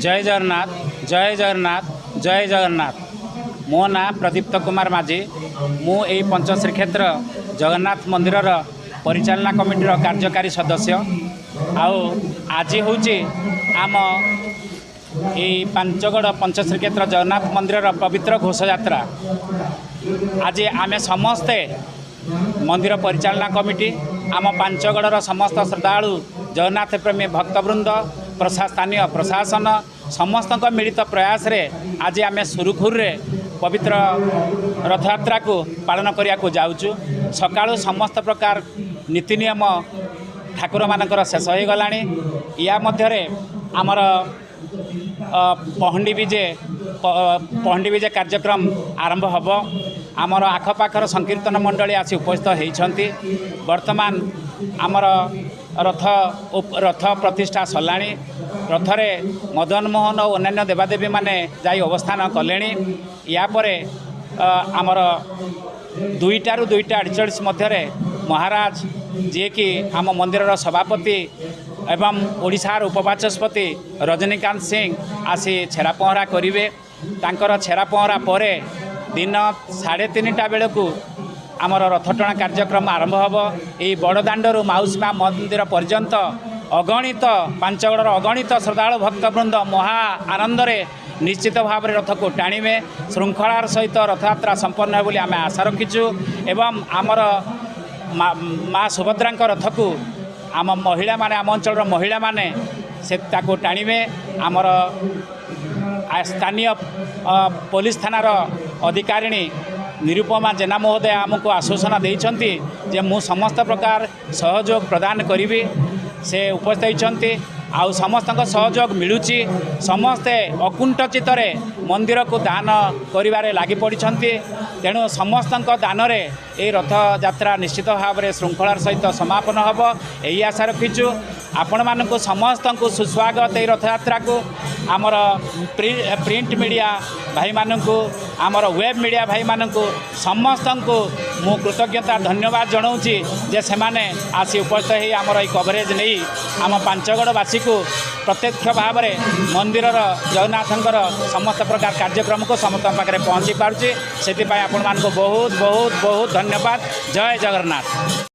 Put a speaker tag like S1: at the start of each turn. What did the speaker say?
S1: जय जगन्नाथ जय जगन्नाथ जय जगन्नाथ। मो ना प्रदीप्त कुमार माझी। मु एई पंचश्री क्षेत्र जगन्नाथ मंदिर परिचालना कमिटी कार्यकारी सदस्य। आउ आज हूँ आम ये पांचगड़ पंचश्री क्षेत्र जगन्नाथ मंदिर पवित्र घोष यात्रा। आज आमे समस्ते मंदिर परिचालना कमिटी आम पांचगड़ समस्त श्रद्धालु जगन्नाथ प्रेमी भक्तवृंद स्थानीय प्रशासन समस्त मिलित प्रयास रे आज आम सुरुखुर पवित्र रथयात्रा को पालन करिया को जाउछु। सकाळु समस्त प्रकार नीति नियम ठाकुर मानकर शेष हो गलानी। या मध्यरे आमर पहंडी विजे कार्यक्रम आरंभ हब। आमर आखपाखर संकीर्तन मंडली आसी उपस्थित होती। वर्तमान आमर रथ प्रतिष्ठा सरलाणी। रथरे मदन मोहन और अन्य देवादेवी माने जाई अवस्थान कले। यापरे आमर 2टा 2:48 मध्य महाराज जी कि आम मंदिर सभापति एवं ओडिशार उपबाचस्पति रजनीकांत सिंह आसी छेरा पहरा करेंगे। तांकर छेरा पहरा पर दिन 3:30 बेलू आमर रथटଣା कार्यक्रम आरंभ हम। ये बड़दाण्डर माउसीमा मंदिर पर्यंत अगणित पांचगड़र अगणित श्रद्धालु भक्तवृंद महा आनंद निश्चित भाव में रथ को टाणीमे। श्रृंखलार सहित रथयात्रा संपन्न है आम आशा रखीचु। एवं आमर माँ सुभद्रा रथ को आम महिला माने आम अंचल महिला माने से ताको टाणीमे। आमर स्थानीय पुलिस थानार अधिकारिणी निरुपमा जेना महोदय आमको आश्वासन देइछन्ति जे मु समस्त प्रकार सहयोग प्रदान करी। से उपस्थित होती आउ समस्त सहयोग मिलूची। समस्ते अकुंठ चित्तरे मंदिर को दान करिवारे लागि पड़िछन्ति। तेणु समस्त दान ये रथ यात्रा निश्चित भाव में श्रृंखलार सहित समापन हम। यही आशा रखीचु। आपण मानक समस्त को सुस्वागत ये रथ यात्रा को। आमर प्रिंट मीडिया भाई मानकु आमर वेब मीडिया भाई मानकु समस्त को मु कृतज्ञता धन्यवाद जनाऊँगी जे से माने आसी उपस्थित ही आमर ये कवरेज नहीं आम पांचगड़वासी को प्रत्यक्ष भाव में मंदिर जगन्नाथंकर समस्त प्रकार कार्यक्रम को समस्त पाखे पहुँची पार्टी। से आपण मानक बहुत बहुत बहुत धन्यवाद। जय जगन्नाथ।